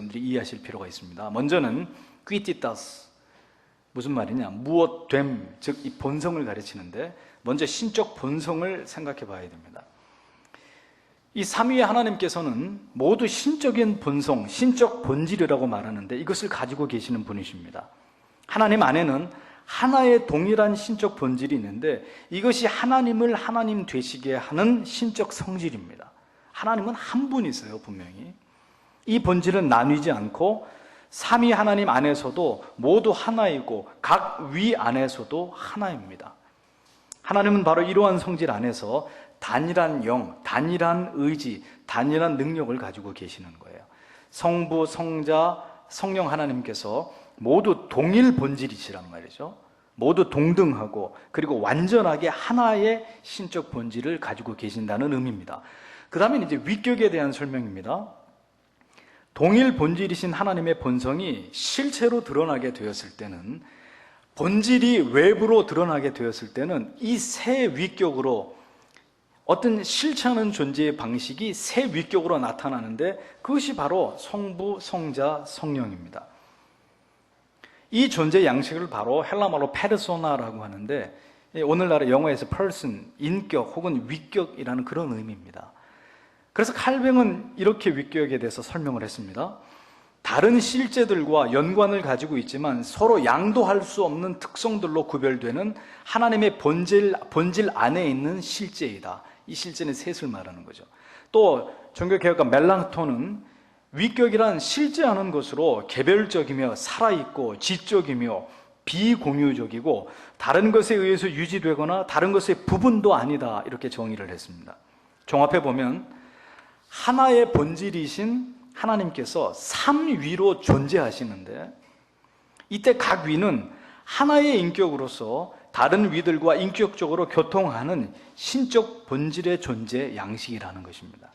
여러분들이 이해하실 필요가 있습니다. 먼저는 quitistas, 무슨 말이냐, 무엇됨, 즉 이 본성을 가르치는데 먼저 신적 본성을 생각해 봐야 됩니다. 이 삼위의 하나님께서는 모두 신적인 본성, 신적 본질이라고 말하는데 이것을 가지고 계시는 분이십니다. 하나님 안에는 하나의 동일한 신적 본질이 있는데 이것이 하나님을 하나님 되시게 하는 신적 성질입니다. 하나님은 한 분이세요, 분명히. 이 본질은 나뉘지 않고 삼위 하나님 안에서도 모두 하나이고 각 위 안에서도 하나입니다. 하나님은 바로 이러한 성질 안에서 단일한 영, 단일한 의지, 단일한 능력을 가지고 계시는 거예요. 성부, 성자, 성령 하나님께서 모두 동일 본질이시란 말이죠. 모두 동등하고 그리고 완전하게 하나의 신적 본질을 가지고 계신다는 의미입니다. 그 다음에 이제 위격에 대한 설명입니다. 동일 본질이신 하나님의 본성이 실체로 드러나게 되었을 때는, 본질이 외부로 드러나게 되었을 때는 이 세 위격으로 어떤 실체하는 존재의 방식이 세 위격으로 나타나는데 그것이 바로 성부, 성자, 성령입니다. 이 존재 양식을 바로 헬라말로 페르소나라고 하는데 오늘날의 영어에서 person, 인격 혹은 위격이라는 그런 의미입니다. 그래서 칼뱅은 이렇게 위격에 대해서 설명을 했습니다. 다른 실제들과 연관을 가지고 있지만 서로 양도할 수 없는 특성들로 구별되는 하나님의 본질 안에 있는 실제이다. 이 실제는 셋을 말하는 거죠. 또 종교개혁가 멜랑톤은 위격이란 실제하는 것으로 개별적이며 살아있고 지적이며 비공유적이고 다른 것에 의해서 유지되거나 다른 것의 부분도 아니다, 이렇게 정의를 했습니다. 종합해 보면 하나의 본질이신 하나님께서 삼위로 존재하시는데 이때 각 위는 하나의 인격으로서 다른 위들과 인격적으로 교통하는 신적 본질의 존재 양식이라는 것입니다.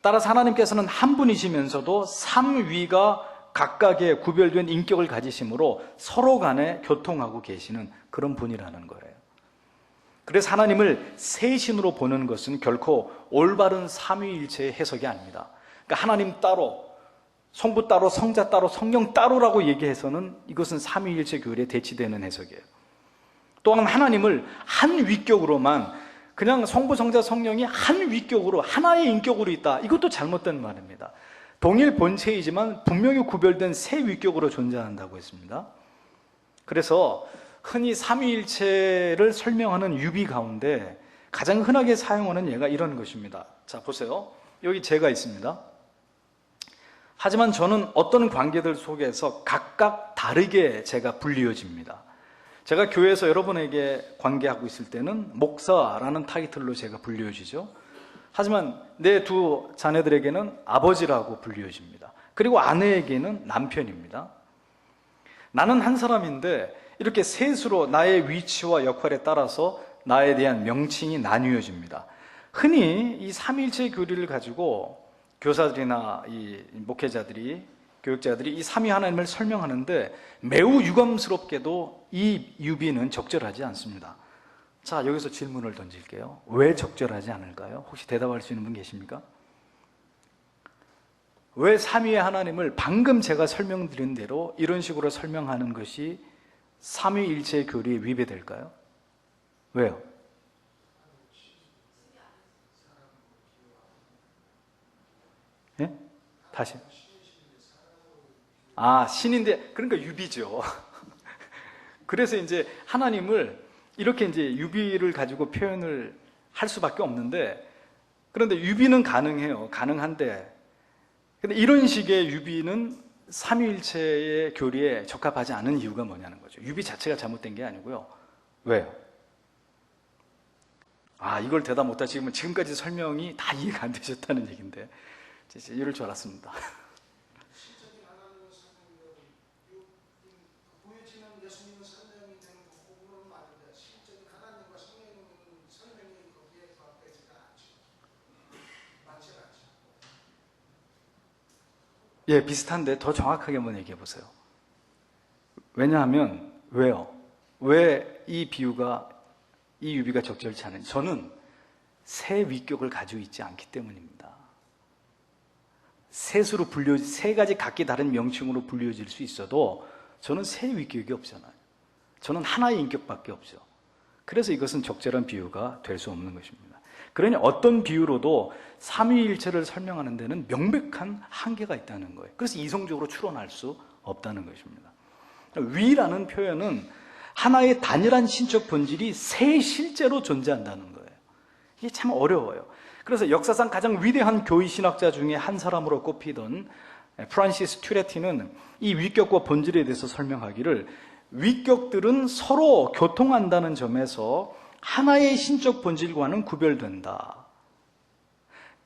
따라서 하나님께서는 한 분이시면서도 삼위가 각각의 구별된 인격을 가지심으로 서로 간에 교통하고 계시는 그런 분이라는 거예요. 그래서 하나님을 세 신으로 보는 것은 결코 올바른 삼위일체의 해석이 아닙니다. 그러니까 하나님 따로, 성부 따로, 성자 따로, 성령 따로라고 얘기해서는 이것은 삼위일체 교리에 대치되는 해석이에요. 또한 하나님을 한 위격으로만, 그냥 성부, 성자, 성령이 한 위격으로 하나의 인격으로 있다, 이것도 잘못된 말입니다. 동일 본체이지만 분명히 구별된 세 위격으로 존재한다고 했습니다. 그래서 흔히 삼위일체를 설명하는 유비 가운데 가장 흔하게 사용하는 예가 이런 것입니다. 자, 보세요. 여기 제가 있습니다. 하지만 저는 어떤 관계들 속에서 각각 다르게 제가 불리어집니다. 제가 교회에서 여러분에게 관계하고 있을 때는 목사라는 타이틀로 제가 불리어지죠. 하지만 내 두 자녀들에게는 아버지라고 불리어집니다. 그리고 아내에게는 남편입니다. 나는 한 사람인데 이렇게 셋으로 나의 위치와 역할에 따라서 나에 대한 명칭이 나뉘어집니다. 흔히 이 삼위일체 교리를 가지고 교사들이나 이 목회자들이, 교육자들이 이 삼위 하나님을 설명하는데 매우 유감스럽게도 이 유비는 적절하지 않습니다. 자, 여기서 질문을 던질게요. 왜 적절하지 않을까요? 혹시 대답할 수 있는 분 계십니까? 왜 삼위의 하나님을 방금 제가 설명드린 대로 이런 식으로 설명하는 것이 삼위일체 교리에 위배될까요? 왜요? 예? 다시. 신인데, 그러니까 유비죠. 그래서 이제 하나님을 이렇게 이제 유비를 가지고 표현을 할 수밖에 없는데, 그런데 유비는 가능해요. 가능한데, 근데 이런 식의 유비는 삼위일체의 교리에 적합하지 않은 이유가 뭐냐는 거죠. 유비 자체가 잘못된 게 아니고요. 왜요? 이걸 대답 못하시면 지금까지 설명이 다 이해가 안 되셨다는 얘기인데, 진짜 이럴 줄 알았습니다. 예, 비슷한데 더 정확하게 한번 얘기해 보세요. 왜냐하면, 왜요? 왜 이 비유가, 이 유비가 적절치 않은지. 저는 새 위격을 가지고 있지 않기 때문입니다. 셋으로 세 가지 각기 다른 명칭으로 불려질 수 있어도 저는 세 위격이 없잖아요. 저는 하나의 인격밖에 없죠. 그래서 이것은 적절한 비유가 될 수 없는 것입니다. 그러니 어떤 비유로도 삼위일체를 설명하는 데는 명백한 한계가 있다는 거예요. 그래서 이성적으로 추론할 수 없다는 것입니다. 위라는 표현은 하나의 단일한 신적 본질이 세 실제로 존재한다는 거예요. 이게 참 어려워요. 그래서 역사상 가장 위대한 교의 신학자 중에 한 사람으로 꼽히던 프란시스 튜레티는 이 위격과 본질에 대해서 설명하기를, 위격들은 서로 교통한다는 점에서 하나의 신적 본질과는 구별된다.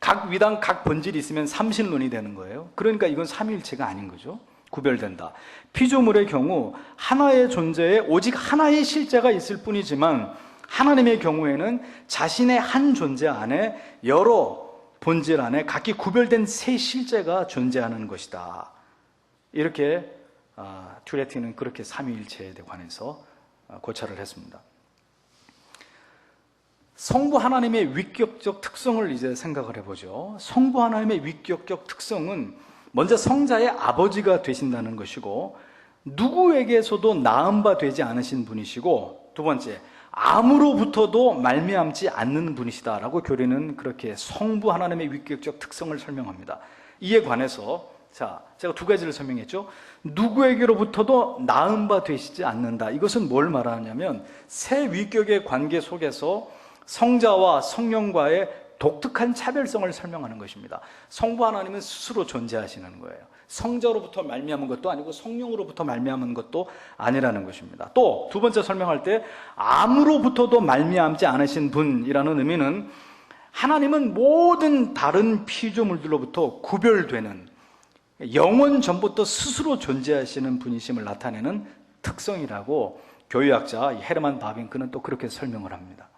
각 위당 각 본질이 있으면 삼신론이 되는 거예요. 그러니까 이건 삼위일체가 아닌 거죠. 구별된다. 피조물의 경우 하나의 존재에 오직 하나의 실제가 있을 뿐이지만, 하나님의 경우에는 자신의 한 존재 안에 여러 본질 안에 각기 구별된 세 실제가 존재하는 것이다. 이렇게 튜레티는 그렇게 삼위일체에 관해서 고찰을 했습니다. 성부 하나님의 위격적 특성을 이제 생각을 해보죠. 성부 하나님의 위격적 특성은 먼저 성자의 아버지가 되신다는 것이고, 누구에게서도 낳은 바 되지 않으신 분이시고, 두 번째, 아무로부터도 말미암지 않는 분이시다라고 교리는 그렇게 성부 하나님의 위격적 특성을 설명합니다. 이에 관해서 제가 두 가지를 설명했죠. 누구에게로부터도 낳은 바 되시지 않는다. 이것은 뭘 말하냐면 새 위격의 관계 속에서 성자와 성령과의 독특한 차별성을 설명하는 것입니다. 성부 하나님은 스스로 존재하시는 거예요. 성자로부터 말미암은 것도 아니고 성령으로부터 말미암은 것도 아니라는 것입니다. 또 두 번째 설명할 때 아무로부터도 말미암지 않으신 분이라는 의미는 하나님은 모든 다른 피조물들로부터 구별되는, 영원 전부터 스스로 존재하시는 분이심을 나타내는 특성이라고 교회학자 헤르만 바빙크는 또 그렇게 설명을 합니다.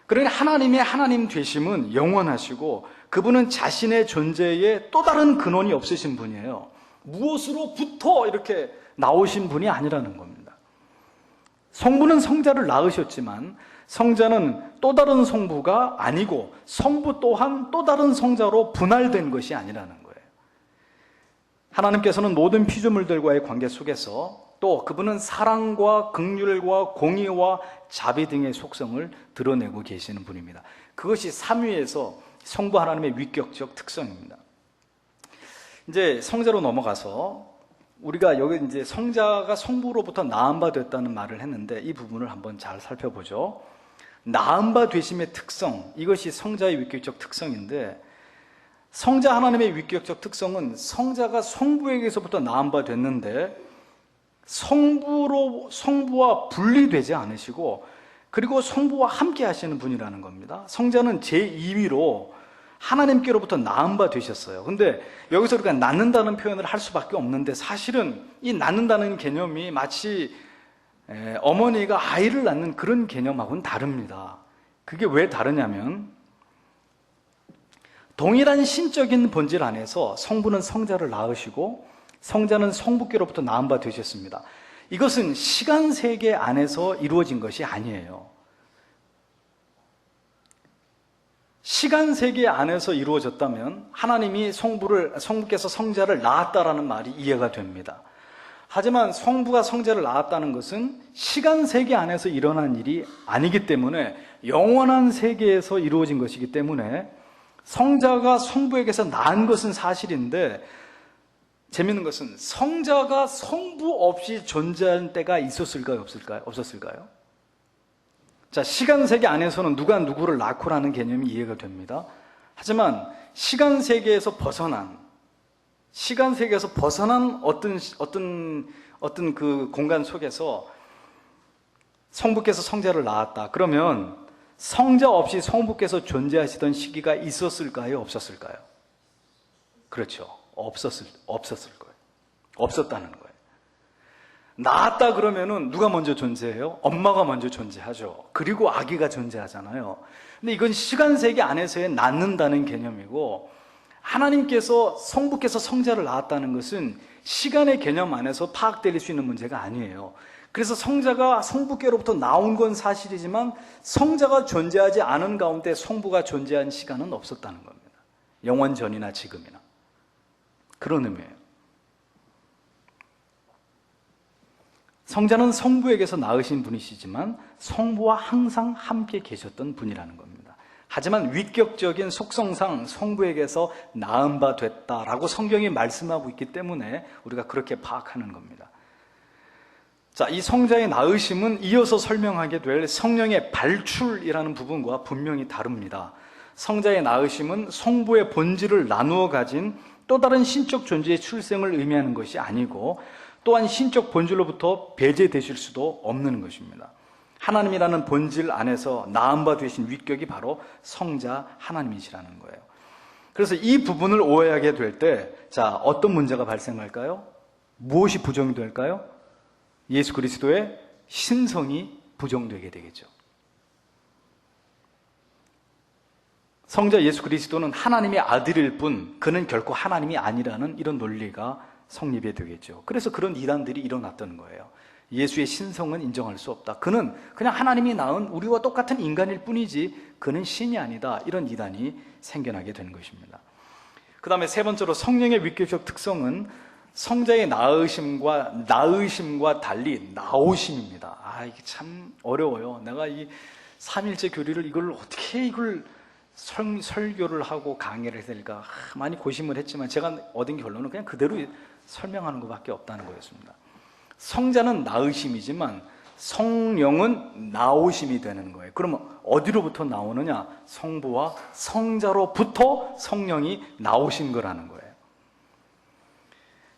그러니 하나님의 하나님 되심은 영원하시고, 그분은 자신의 존재에 또 다른 근원이 없으신 분이에요. 무엇으로부터 이렇게 나오신 분이 아니라는 겁니다. 성부는 성자를 낳으셨지만 성자는 또 다른 성부가 아니고, 성부 또한 또 다른 성자로 분할된 것이 아니라는 거예요. 하나님께서는 모든 피조물들과의 관계 속에서 또 그분은 사랑과 긍휼과 공의와 자비 등의 속성을 드러내고 계시는 분입니다. 그것이 삼위에서 성부 하나님의 위격적 특성입니다. 이제 성자로 넘어가서 우리가 여기 이제 성자가 성부로부터 낳은 바 됐다는 말을 했는데, 이 부분을 한번 잘 살펴보죠. 낳은 바 되심의 특성, 이것이 성자의 위격적 특성인데, 성자 하나님의 위격적 특성은 성자가 성부에게서부터 낳은 바 됐는데 성부와 분리되지 않으시고, 그리고 성부와 함께 하시는 분이라는 겁니다. 성자는 제2위로 하나님께로부터 낳은 바 되셨어요. 근데 여기서 우리가 낳는다는 표현을 할 수밖에 없는데, 사실은 이 낳는다는 개념이 마치 어머니가 아이를 낳는 그런 개념하고는 다릅니다. 그게 왜 다르냐면, 동일한 신적인 본질 안에서 성부는 성자를 낳으시고 성자는 성부께로부터 낳은 바 되셨습니다. 이것은 시간 세계 안에서 이루어진 것이 아니에요. 시간 세계 안에서 이루어졌다면 하나님이 성부께서 성자를 낳았다라는 말이 이해가 됩니다. 하지만 성부가 성자를 낳았다는 것은 시간 세계 안에서 일어난 일이 아니기 때문에 영원한 세계에서 이루어진 것이기 때문에 성자가 성부에게서 낳은 것은 사실인데, 재미있는 것은 성자가 성부 없이 존재할 때가 있었을까요? 없었을까요? 자, 시간 세계 안에서는 누가 누구를 낳고라는 개념이 이해가 됩니다. 하지만 시간 세계에서 벗어난 어떤 그 공간 속에서 성부께서 성자를 낳았다. 그러면 성자 없이 성부께서 존재하시던 시기가 있었을까요? 없었을까요? 그렇죠. 없었을 거예요. 없었다는 거예요. 낳았다 그러면은 누가 먼저 존재해요? 엄마가 먼저 존재하죠. 그리고 아기가 존재하잖아요. 근데 이건 시간 세계 안에서의 낳는다는 개념이고, 하나님께서 성부께서 성자를 낳았다는 것은 시간의 개념 안에서 파악될 수 있는 문제가 아니에요. 그래서 성자가 성부께로부터 나온 건 사실이지만 성자가 존재하지 않은 가운데 성부가 존재한 시간은 없었다는 겁니다. 영원 전이나 지금이나. 그런 의미예요. 성자는 성부에게서 낳으신 분이시지만 성부와 항상 함께 계셨던 분이라는 겁니다. 하지만 위격적인 속성상 성부에게서 낳은 바 됐다라고 성경이 말씀하고 있기 때문에 우리가 그렇게 파악하는 겁니다. 자, 이 성자의 낳으심은 이어서 설명하게 될 성령의 발출이라는 부분과 분명히 다릅니다. 성자의 낳으심은 성부의 본질을 나누어 가진 또 다른 신적 존재의 출생을 의미하는 것이 아니고 또한 신적 본질로부터 배제되실 수도 없는 것입니다. 하나님이라는 본질 안에서 낳은 바 되신 위격이 바로 성자 하나님이시라는 거예요. 그래서 이 부분을 오해하게 될 때, 자, 어떤 문제가 발생할까요? 무엇이 부정이 될까요? 예수 그리스도의 신성이 부정되게 되겠죠. 성자 예수 그리스도는 하나님의 아들일 뿐 그는 결코 하나님이 아니라는 이런 논리가 성립이 되겠죠. 그래서 그런 이단들이 일어났던 거예요. 예수의 신성은 인정할 수 없다. 그는 그냥 하나님이 낳은 우리와 똑같은 인간일 뿐이지 그는 신이 아니다. 이런 이단이 생겨나게 되는 것입니다. 그 다음에 세 번째로 성령의 위격적 특성은 성자의 낳으심과 달리 나오심입니다. 이게 참 어려워요. 내가 이 삼일째 교리를 이걸 설교를 하고 강의를 해야 될까 많이 고심을 했지만 제가 얻은 결론은 그냥 그대로 설명하는 것밖에 없다는 거였습니다. 성자는 낳으심이지만 성령은 나오심이 되는 거예요. 그러면 어디로부터 나오느냐? 성부와 성자로부터 성령이 나오신 거라는 거예요.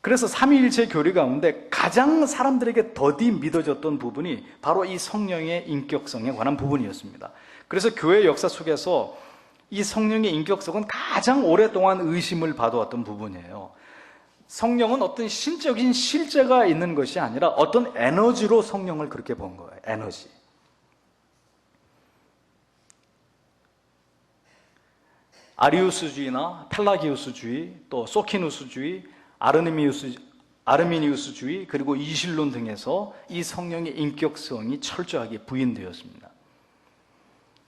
그래서 삼위일체 교리 가운데 가장 사람들에게 더디 믿어졌던 부분이 바로 이 성령의 인격성에 관한 부분이었습니다. 그래서 교회 역사 속에서 이 성령의 인격성은 가장 오랫동안 의심을 받아왔던 부분이에요. 성령은 어떤 신적인 실제가 있는 것이 아니라 어떤 에너지로 성령을 그렇게 본 거예요. 에너지. 아리우스주의나 펠라기우스주의, 또 소키누스주의, 아르미니우스주의, 그리고 이실론 등에서 이 성령의 인격성이 철저하게 부인되었습니다.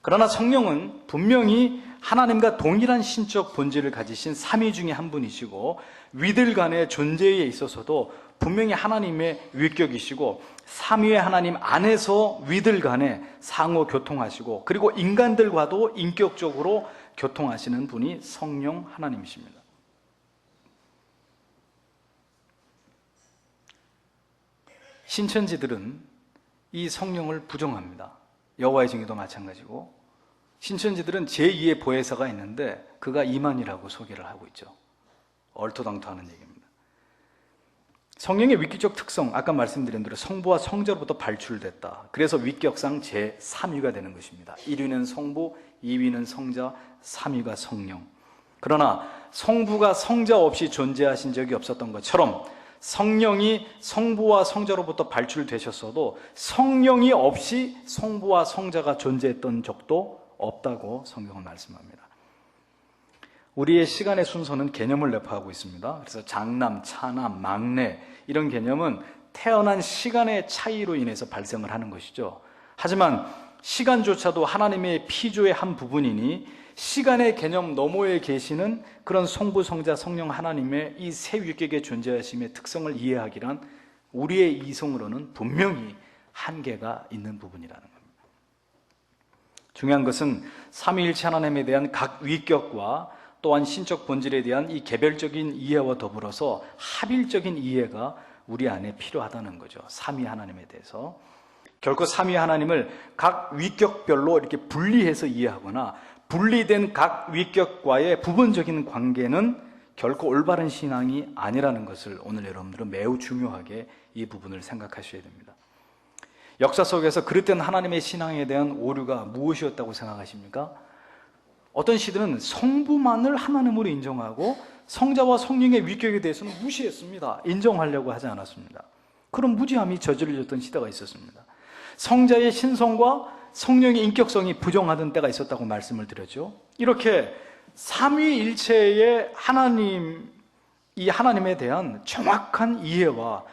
그러나 성령은 분명히 하나님과 동일한 신적 본질을 가지신 삼위 중에 한 분이시고 위들 간의 존재에 있어서도 분명히 하나님의 위격이시고 삼위의 하나님 안에서 위들 간에 상호 교통하시고 그리고 인간들과도 인격적으로 교통하시는 분이 성령 하나님이십니다. 신천지들은 이 성령을 부정합니다. 여호와의 증인도 마찬가지고 신천지들은 제2의 보혜사가 있는데 그가 이만희라고 소개를 하고 있죠. 얼토당토하는 얘기입니다. 성령의 위격적 특성, 아까 말씀드린 대로 성부와 성자로부터 발출됐다. 그래서 위격상 제3위가 되는 것입니다. 1위는 성부, 2위는 성자, 3위가 성령. 그러나 성부가 성자 없이 존재하신 적이 없었던 것처럼 성령이 성부와 성자로부터 발출되셨어도 성령이 없이 성부와 성자가 존재했던 적도 없다고 성경은 말씀합니다. 우리의 시간의 순서는 개념을 내포하고 있습니다. 그래서 장남, 차남, 막내 이런 개념은 태어난 시간의 차이로 인해서 발생을 하는 것이죠. 하지만 시간조차도 하나님의 피조의 한 부분이니 시간의 개념 너머에 계시는 그런 성부, 성자, 성령 하나님의 이 세 위격의 존재하심의 특성을 이해하기란 우리의 이성으로는 분명히 한계가 있는 부분이라는 겁니다. 중요한 것은 삼위일체 하나님에 대한 각 위격과 또한 신적 본질에 대한 이 개별적인 이해와 더불어서 합일적인 이해가 우리 안에 필요하다는 거죠. 삼위 하나님에 대해서. 결코 삼위 하나님을 각 위격별로 이렇게 분리해서 이해하거나 분리된 각 위격과의 부분적인 관계는 결코 올바른 신앙이 아니라는 것을 오늘 여러분들은 매우 중요하게 이 부분을 생각하셔야 됩니다. 역사 속에서 그릇된 하나님의 신앙에 대한 오류가 무엇이었다고 생각하십니까? 어떤 시대는 성부만을 하나님으로 인정하고 성자와 성령의 위격에 대해서는 무시했습니다. 인정하려고 하지 않았습니다. 그런 무지함이 저질러졌던 시대가 있었습니다. 성자의 신성과 성령의 인격성이 부정하던 때가 있었다고 말씀을 드렸죠. 이렇게 삼위일체의 하나님, 이 하나님에 대한 정확한 이해와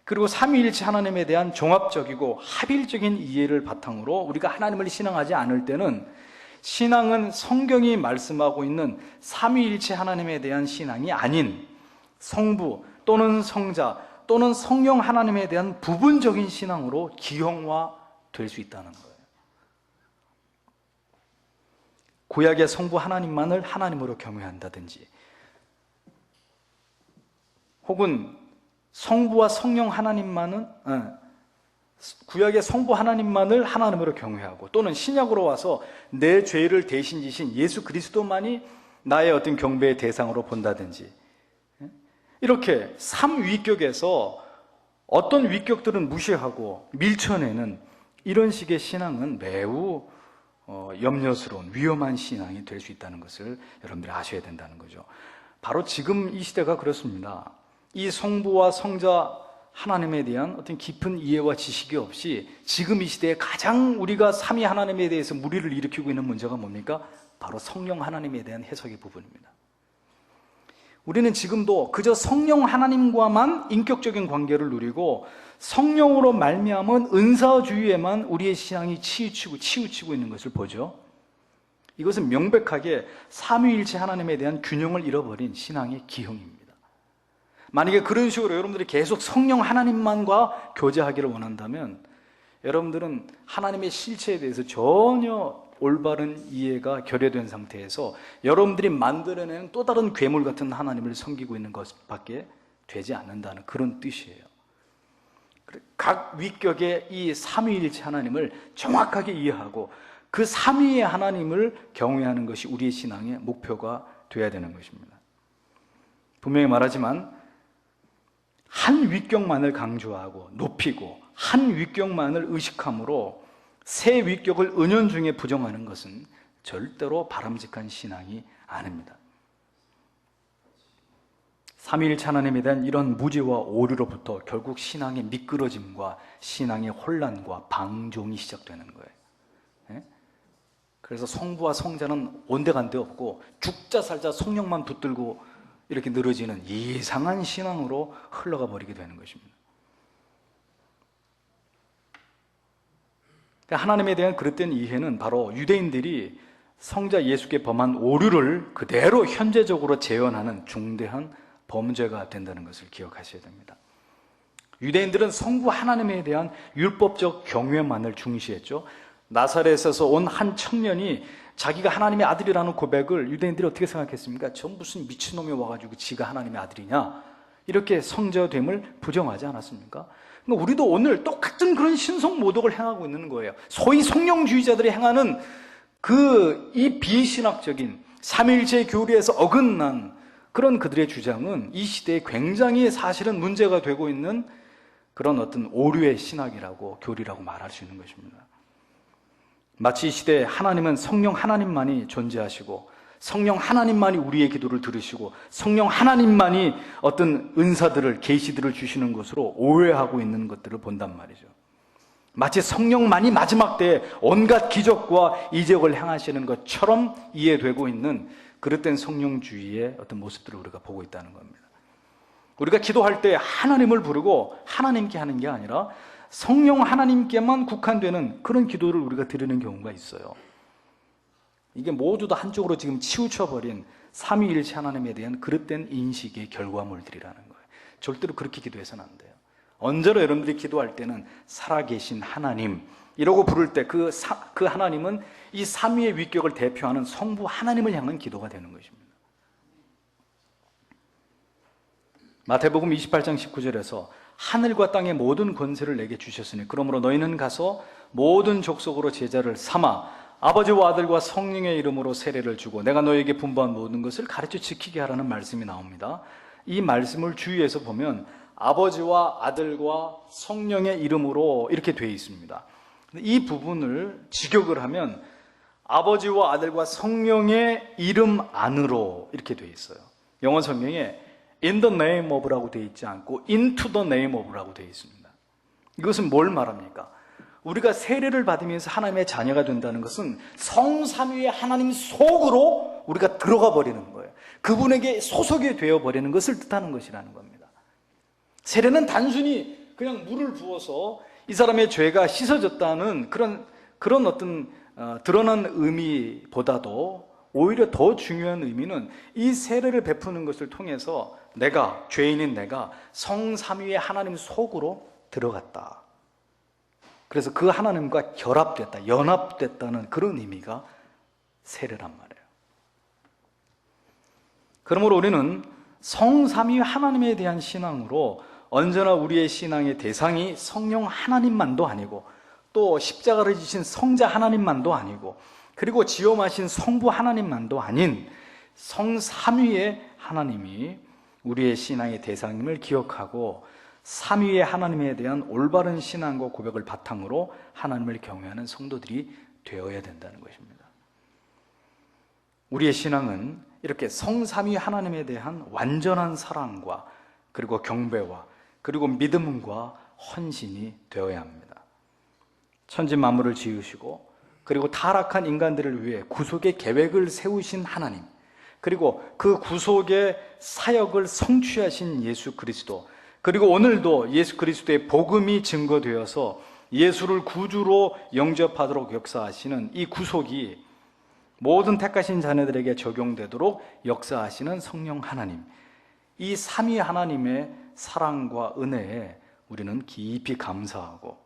그리고 삼위일체 하나님에 대한 종합적이고 합일적인 이해를 바탕으로 우리가 하나님을 신앙하지 않을 때는 신앙은 성경이 말씀하고 있는 삼위일체 하나님에 대한 신앙이 아닌 성부 또는 성자 또는 성령 하나님에 대한 부분적인 신앙으로 기형화될 수 있다는 거예요. 구약의 성부 하나님만을 하나님으로 경외한다든지, 혹은 성부와 성령 하나님만은 구약의 성부 하나님만을 하나님으로 경외하고, 또는 신약으로 와서 내 죄를 대신 지신 예수 그리스도만이 나의 어떤 경배의 대상으로 본다든지, 이렇게 삼위격에서 어떤 위격들은 무시하고 밀쳐내는 이런 식의 신앙은 매우 염려스러운 위험한 신앙이 될 수 있다는 것을 여러분들이 아셔야 된다는 거죠. 바로 지금 이 시대가 그렇습니다. 이 성부와 성자 하나님에 대한 어떤 깊은 이해와 지식이 없이 지금 이 시대에 가장 우리가 삼위 하나님에 대해서 무리를 일으키고 있는 문제가 뭡니까? 바로 성령 하나님에 대한 해석의 부분입니다. 우리는 지금도 그저 성령 하나님과만 인격적인 관계를 누리고 성령으로 말미암은 은사주의에만 우리의 신앙이 치우치고 있는 것을 보죠. 이것은 명백하게 삼위일체 하나님에 대한 균형을 잃어버린 신앙의 기형입니다. 만약에 그런 식으로 여러분들이 계속 성령 하나님만과 교제하기를 원한다면 여러분들은 하나님의 실체에 대해서 전혀 올바른 이해가 결여된 상태에서 여러분들이 만들어내는 또 다른 괴물 같은 하나님을 섬기고 있는 것밖에 되지 않는다는 그런 뜻이에요. 각 위격의 이 삼위일체 하나님을 정확하게 이해하고 그 삼위의 하나님을 경외하는 것이 우리의 신앙의 목표가 되어야 되는 것입니다. 분명히 말하지만 한 위격만을 강조하고 높이고 한 위격만을 의식함으로 새 위격을 은연중에 부정하는 것은 절대로 바람직한 신앙이 아닙니다. 삼위일체 하나님에 대한 이런 무지와 오류로부터 결국 신앙의 미끄러짐과 신앙의 혼란과 방종이 시작되는 거예요. 그래서 성부와 성자는 온데간데 없고 죽자 살자 성령만 붙들고 이렇게 늘어지는 이상한 신앙으로 흘러가 버리게 되는 것입니다. 하나님에 대한 그릇된 이해는 바로 유대인들이 성자 예수께 범한 오류를 그대로 현재적으로 재현하는 중대한 범죄가 된다는 것을 기억하셔야 됩니다. 유대인들은 성부 하나님에 대한 율법적 경외만을 중시했죠. 나사렛에서 온 한 청년이 자기가 하나님의 아들이라는 고백을 유대인들이 어떻게 생각했습니까? 저 무슨 미친놈이 와가지고 지가 하나님의 아들이냐? 이렇게 성자됨을 부정하지 않았습니까? 그러니까 우리도 오늘 똑같은 그런 신성 모독을 행하고 있는 거예요. 소위 성령주의자들이 행하는 이 비신학적인 삼위일체의 교리에서 어긋난 그런 그들의 주장은 이 시대에 굉장히 사실은 문제가 되고 있는 그런 어떤 오류의 신학이라고 교리라고 말할 수 있는 것입니다. 마치 이 시대에 하나님은 성령 하나님만이 존재하시고 성령 하나님만이 우리의 기도를 들으시고 성령 하나님만이 어떤 은사들을 계시들을 주시는 것으로 오해하고 있는 것들을 본단 말이죠. 마치 성령만이 마지막 때에 온갖 기적과 이적을 행하시는 것처럼 이해되고 있는 그릇된 성령주의의 어떤 모습들을 우리가 보고 있다는 겁니다. 우리가 기도할 때 하나님을 부르고 하나님께 하는 게 아니라 성령 하나님께만 국한되는 그런 기도를 우리가 드리는 경우가 있어요. 이게 모두 다 한쪽으로 지금 치우쳐버린 삼위일체 하나님에 대한 그릇된 인식의 결과물들이라는 거예요. 절대로 그렇게 기도해서는 안 돼요. 언제나 여러분들이 기도할 때는 살아계신 하나님 이러고 부를 때 그 하나님은 이 삼위의 위격을 대표하는 성부 하나님을 향한 기도가 되는 것입니다. 마태복음 28장 19절에서 하늘과 땅의 모든 권세를 내게 주셨으니 그러므로 너희는 가서 모든 족속으로 제자를 삼아 아버지와 아들과 성령의 이름으로 세례를 주고 내가 너희에게 분부한 모든 것을 가르쳐 지키게 하라는 말씀이 나옵니다. 이 말씀을 주위에서 보면 아버지와 아들과 성령의 이름으로 이렇게 되어 있습니다. 이 부분을 직역을 하면 아버지와 아들과 성령의 이름 안으로 이렇게 되어 있어요. 영어 성경에 in the name of라고 되어 있지 않고 into the name of라고 되어 있습니다. 이것은 뭘 말합니까? 우리가 세례를 받으면서 하나님의 자녀가 된다는 것은 성삼위의 하나님 속으로 우리가 들어가 버리는 거예요. 그분에게 소속이 되어 버리는 것을 뜻하는 것이라는 겁니다. 세례는 단순히 그냥 물을 부어서 이 사람의 죄가 씻어졌다는 그런 어떤 드러난 의미보다도 오히려 더 중요한 의미는 이 세례를 베푸는 것을 통해서 내가, 죄인인 내가 성삼위의 하나님 속으로 들어갔다. 그래서 그 하나님과 결합됐다, 연합됐다는 그런 의미가 세례란 말이에요. 그러므로 우리는 성삼위 하나님에 대한 신앙으로 언제나 우리의 신앙의 대상이 성령 하나님만도 아니고 또 십자가를 지신 성자 하나님만도 아니고 그리고 지엄하신 성부 하나님만도 아닌 성삼위의 하나님이 우리의 신앙의 대상임을 기억하고 삼위의 하나님에 대한 올바른 신앙과 고백을 바탕으로 하나님을 경외하는 성도들이 되어야 된다는 것입니다. 우리의 신앙은 이렇게 성삼위 하나님에 대한 완전한 사랑과 그리고 경배와 그리고 믿음과 헌신이 되어야 합니다. 천지 만물을 지으시고 그리고 타락한 인간들을 위해 구속의 계획을 세우신 하나님, 그리고 그 구속의 사역을 성취하신 예수 그리스도, 그리고 오늘도 예수 그리스도의 복음이 증거되어서 예수를 구주로 영접하도록 역사하시는 이 구속이 모든 택하신 자녀들에게 적용되도록 역사하시는 성령 하나님, 이 삼위 하나님의 사랑과 은혜에 우리는 깊이 감사하고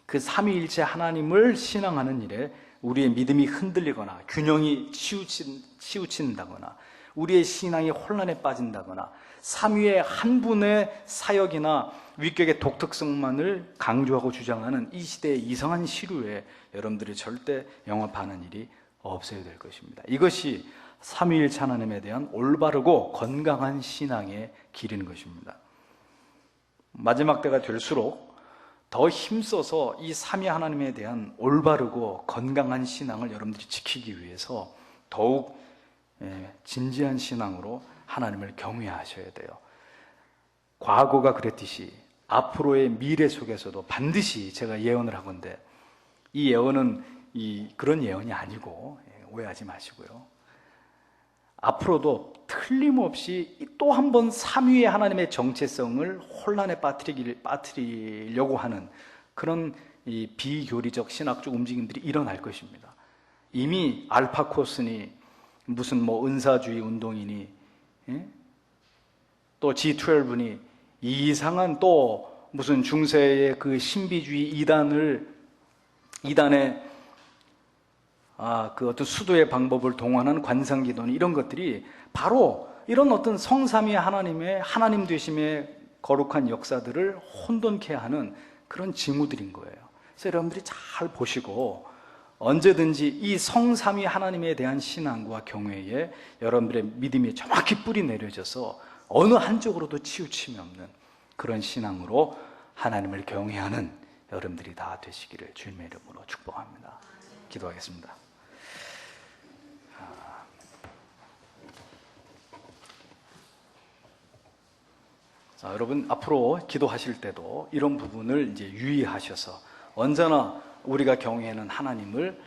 그 삼위일체 하나님을 신앙하는 일에 우리의 믿음이 흔들리거나 균형이 치우친다거나 우리의 신앙이 혼란에 빠진다거나 삼위의 한 분의 사역이나 위격의 독특성만을 강조하고 주장하는 이 시대의 이상한 시류에 여러분들이 절대 영합하는 일이 없어야 될 것입니다. 이것이 삼위일체 하나님에 대한 올바르고 건강한 신앙의 길인 것입니다. 마지막 때가 될수록 더 힘써서 이 삼위 하나님에 대한 올바르고 건강한 신앙을 여러분들이 지키기 위해서 더욱 진지한 신앙으로 하나님을 경외하셔야 돼요. 과거가 그랬듯이 앞으로의 미래 속에서도 반드시 제가 예언을 하건대 이 예언은 그런 예언이 아니고 오해하지 마시고요. 앞으로도 틀림없이 또 한 번 삼위의 하나님의 정체성을 혼란에 빠뜨리려고 하는 그런 이 비교리적 신학적 움직임들이 일어날 것입니다. 이미 알파 코스니 무슨 뭐 은사주의 운동이니 또 G12니 이상한 또 무슨 중세의 그 신비주의 이단의 그 어떤 수도의 방법을 동원한 관상기도니 이런 것들이 바로 이런 어떤 성삼위 하나님의 하나님 되심의 거룩한 역사들을 혼돈케 하는 그런 징후들인 거예요. 그래서 여러분들이 잘 보시고 언제든지 이 성삼위 하나님에 대한 신앙과 경외에 여러분들의 믿음이 정확히 뿌리 내려져서 어느 한쪽으로도 치우침이 없는 그런 신앙으로 하나님을 경외하는 여러분들이 다 되시기를 주님의 이름으로 축복합니다. 기도하겠습니다. 자, 여러분 앞으로 기도하실 때도 이런 부분을 이제 유의하셔서 언제나 우리가 경외하는 하나님을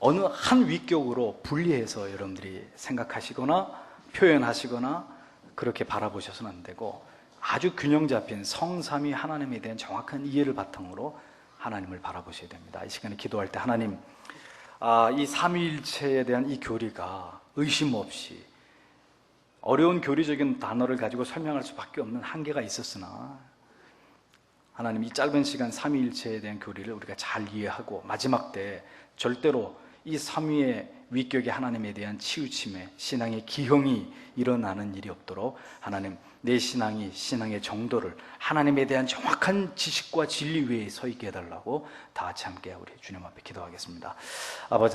어느 한 위격으로 분리해서 여러분들이 생각하시거나 표현하시거나 그렇게 바라보셔서는 안 되고 아주 균형 잡힌 성삼위 하나님에 대한 정확한 이해를 바탕으로 하나님을 바라보셔야 됩니다. 이 시간에 기도할 때 하나님, 이 삼위일체에 대한 이 교리가 의심 없이 어려운 교리적인 단어를 가지고 설명할 수밖에 없는 한계가 있었으나 하나님 이 짧은 시간 삼위일체에 대한 교리를 우리가 잘 이해하고 마지막 때 절대로 이 삼위의 위격의 하나님에 대한 치우침에 신앙의 기형이 일어나는 일이 없도록 하나님 내 신앙의 정도를 하나님에 대한 정확한 지식과 진리 위에 서 있게 해달라고 다 같이 함께 우리 주님 앞에 기도하겠습니다. 아버지